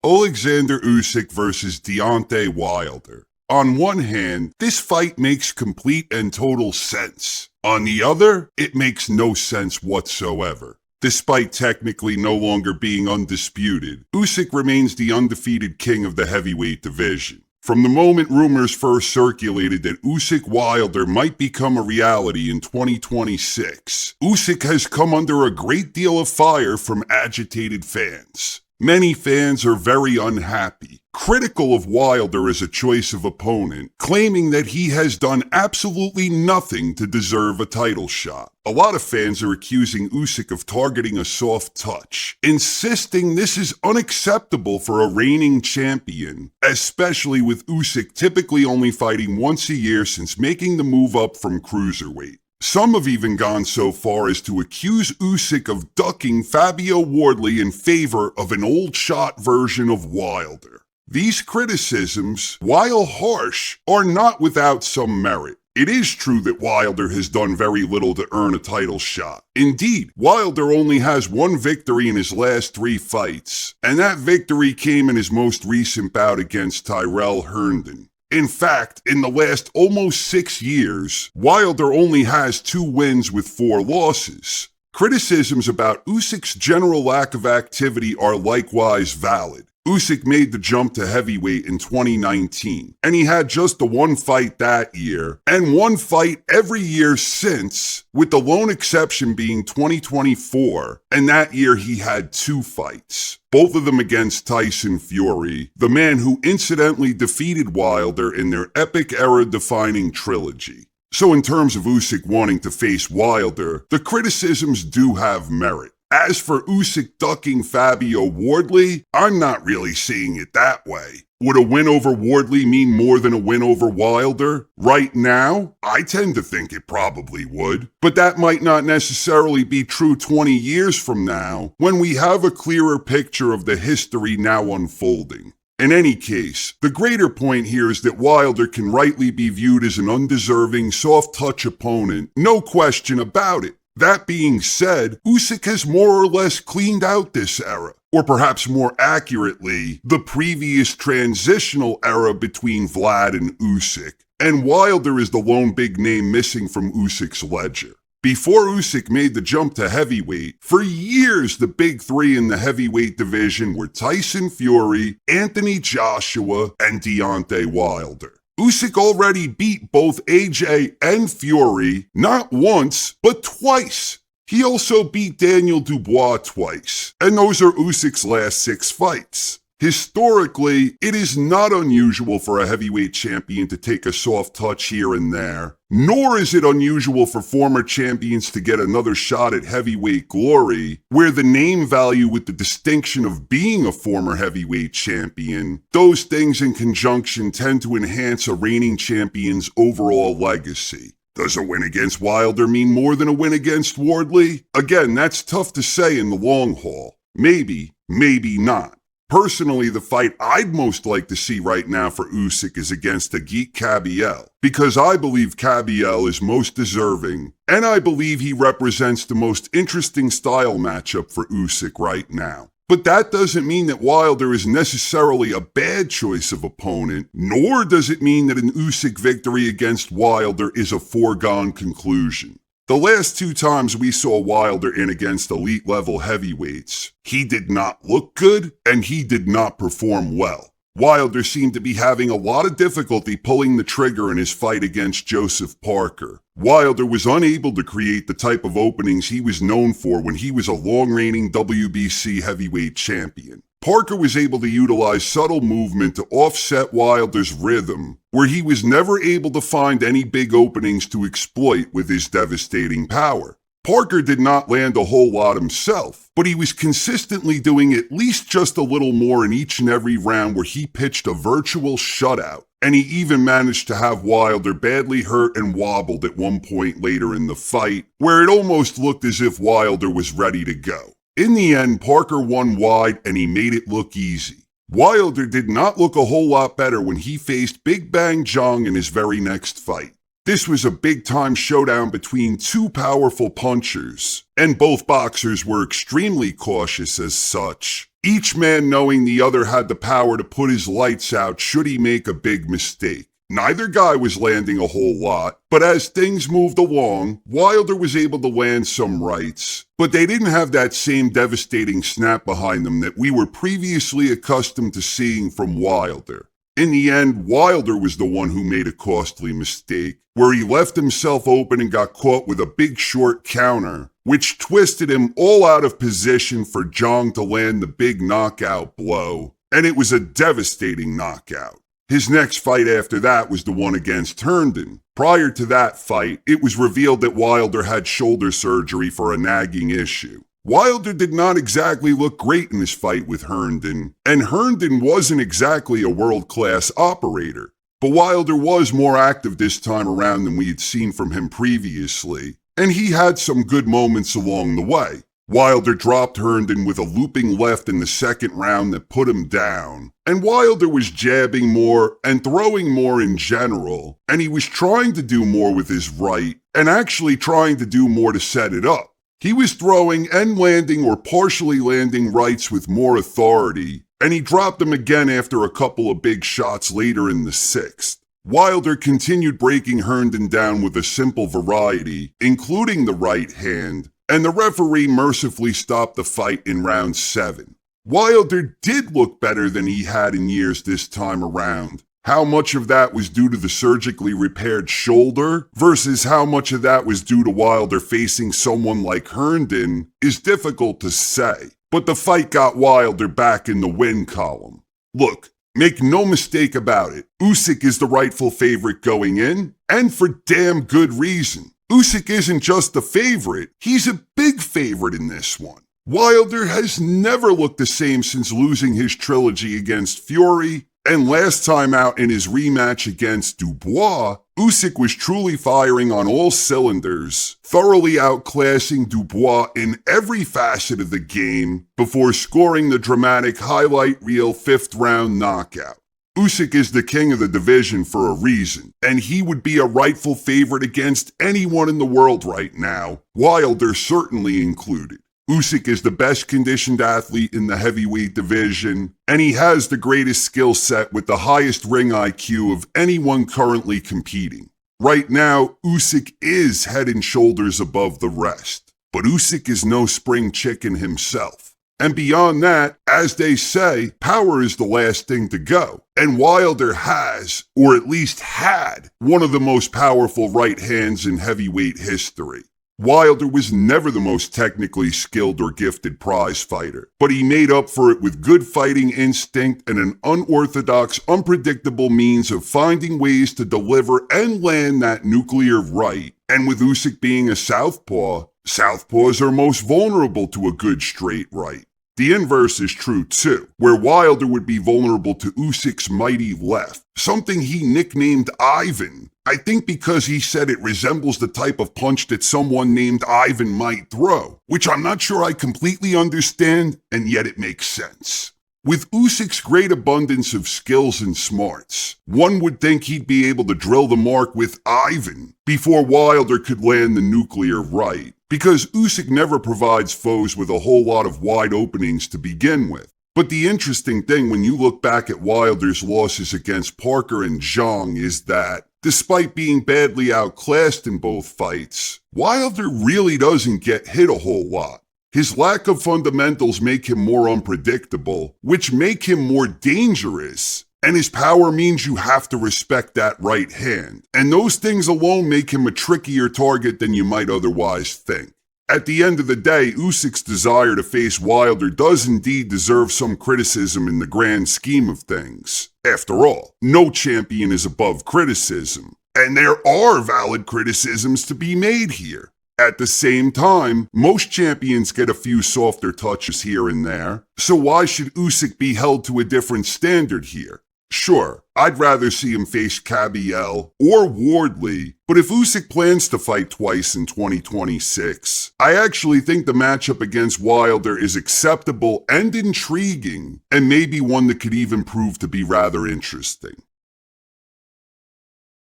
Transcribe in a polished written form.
Alexandr Usik versus Deonteya Uайлдера. On one hand, this fight makes complete and total sense. On the other, it makes no sense whatsoever. Despite technically no longer being undisputed, Usik remains the undefeated king of the heavyweight division. From the moment rumors first circulated that Usik Uайлдера might become a reality in 2026, Usik has come under a great deal of fire from agitated fans. Many fans are very unhappy, critical of Uайлдера as a choice of opponent, claiming that he has done absolutely nothing to deserve a title shot. A lot of fans are accusing Usik of targeting a soft touch, insisting this is unacceptable for a reigning champion, especially with Usik typically only fighting once a year since making the move up from cruiserweight. Some have even gone so far as to accuse Usik of ducking Fabio Wardley in favor of an old shot version of Uайлдера. These criticisms, while harsh, are not without some merit. It is true that Uайлдера has done very little to earn a title shot. Indeed, Uайлдера only has one victory in his last 3 fights, and that victory came in his most recent bout against Tyrell Herndon. In fact, in the last almost 6 years, Uайлдера only has 2 wins with 4 losses. Criticisms about Usyk's general lack of activity are likewise valid. Usik made the jump to heavyweight in 2019, and he had just the 1 fight that year, and 1 fight every year since, with the lone exception being 2024, and that year he had 2 fights. Both of them against Tyson Fury, the man who incidentally defeated Uайлdera in their epic era-defining trilogy. So in terms of Usik wanting to face Uайлdera, the criticisms do have merit. As for Usik ducking Fabio Wardley, I'm not really seeing it that way. Would a win over Wardley mean more than a win over Uайлdera? Right now, I tend to think it probably would. But that might not necessarily be true 20 years from now, when we have a clearer picture of the history now unfolding. In any case, the greater point here is that Uайлdera can rightly be viewed as an undeserving, soft-touch opponent, no question about it. That being said, Usik has more or less cleaned out this era, or perhaps more accurately, the previous transitional era between Vlad and Usik, and Uайлdera is the lone big name missing from Usyk's ledger. Before Usik made the jump to heavyweight, for years the big 3 in the heavyweight division were Tyson Fury, Anthony Joshua, and Deonteya Uайлdera. Usik already beat both AJ and Fury, not once, but twice. He also beat Daniel Dubois twice, and those are Usyk's last 6 fights. Historically, it is not unusual for a heavyweight champion to take a soft touch here and there, nor is it unusual for former champions to get another shot at heavyweight glory, where the name value with the distinction of being a former heavyweight champion, those things in conjunction tend to enhance a reigning champion's overall legacy. Does a win against Uайлdera mean more than a win against Wardley? Again, that's tough to say in the long haul. Maybe, maybe not. Personally, the fight I'd most like to see right now for Usik is against Agit Kabayel, because I believe Kabayel is most deserving, and I believe he represents the most interesting style matchup for Usik right now. But that doesn't mean that Uайлdera is necessarily a bad choice of opponent, nor does it mean that an Usik victory against Uайлdera is a foregone conclusion. The last 2 times we saw Uайлdera in against elite-level heavyweights, he did not look good and he did not perform well. Uайлdera seemed to be having a lot of difficulty pulling the trigger in his fight against Joseph Parker. Uайлdera was unable to create the type of openings he was known for when he was a long-reigning WBC heavyweight champion. Parker was able to utilize subtle movement to offset Uайлdera's rhythm, where he was never able to find any big openings to exploit with his devastating power. Parker did not land a whole lot himself, but he was consistently doing at least just a little more in each and every round where he pitched a virtual shutout, and he even managed to have Uайлdera badly hurt and wobbled at one point later in the fight, where it almost looked as if Uайлdera was ready to go. In the end, Parker won wide and he made it look easy. Uайлdera did not look a whole lot better when he faced Big Bang Jong in his very next fight. This was a big-time showdown between 2 powerful punchers, and both boxers were extremely cautious as such. each man knowing the other had the power to put his lights out should he make a big mistake. Neither guy was landing a whole lot, but as things moved along, Wilder was able to land some rights, but they didn't have that same devastating snap behind them that we were previously accustomed to seeing from Wilder. In the end, Wilder was the one who made a costly mistake, where he left himself open and got caught with a big short counter, which twisted him all out of position for Jong to land the big knockout blow, and it was a devastating knockout. His next fight after that was the one against Herndon. Prior to that fight, it was revealed that Wilder had shoulder surgery for a nagging issue. Wilder did not exactly look great in his fight with Herndon, and Herndon wasn't exactly a world-class operator. But Wilder was more active this time around than we had seen from him previously, and he had some good moments along the way. Wilder dropped Herndon with a looping left in the second round that put him down, and Wilder was jabbing more and throwing more in general, and he was trying to do more with his right, and actually trying to do more to set it up. He was throwing and landing or partially landing rights with more authority, and he dropped them again after a couple of big shots later in the sixth. Wilder continued breaking Herndon down with a simple variety, including the right hand, and the referee mercifully stopped the fight in round 7. Wilder did look better than he had in years this time around. How much of that was due to the surgically repaired shoulder versus how much of that was due to Wilder facing someone like Herndon is difficult to say, but the fight got Wilder back in the win column. Look, make no mistake about it, Usik is the rightful favorite going in, and for damn good reason. Usik isn't just the favorite, he's a big favorite in this one. Wilder has never looked the same since losing his trilogy against Fury, and last time out in his rematch against Dubois, Usik was truly firing on all cylinders, thoroughly outclassing Dubois in every facet of the game before scoring the dramatic highlight reel 5th round knockout. Usik is the king of the division for a reason, and he would be a rightful favorite against anyone in the world right now, Wilder certainly included. Usik is the best conditioned athlete in the heavyweight division, and he has the greatest skill set with the highest ring IQ of anyone currently competing. Right now, Usik is head and shoulders above the rest, but Usik is no spring chicken himself. And beyond that, as they say, power is the last thing to go. And Wilder has, or at least had, one of the most powerful right hands in heavyweight history. Wilder was never the most technically skilled or gifted prize fighter, but he made up for it with good fighting instinct and an unorthodox, unpredictable means of finding ways to deliver and land that nuclear right. And with Usik being a southpaw, southpaws are most vulnerable to a good straight right. The inverse is true too, where Wilder would be vulnerable to Usyk's mighty left, something he nicknamed Ivan, I think because he said it resembles the type of punch that someone named Ivan might throw, which I'm not sure I completely understand, and yet it makes sense. With Usyk's great abundance of skills and smarts, one would think he'd be able to drill the mark with Ivan before Wilder could land the nuclear right, because Usik never provides foes with a whole lot of wide openings to begin with. But the interesting thing when you look back at Wilder's losses against Parker and Zhang is that, despite being badly outclassed in both fights, Wilder really doesn't get hit a whole lot. His lack of fundamentals make him more unpredictable, which make him more dangerous, and his power means you have to respect that right hand, and those things alone make him a trickier target than you might otherwise think. At the end of the day, Usyk's desire to face Wilder does indeed deserve some criticism in the grand scheme of things. After all, no champion is above criticism, and there are valid criticisms to be made here. At the same time, most champions get a few softer touches here and there, so why should Usik be held to a different standard here? Sure, I'd rather see him face Kabiel or Wardley, but if Usik plans to fight twice in 2026, I actually think the matchup against Wilder is acceptable and intriguing, and maybe one that could even prove to be rather interesting.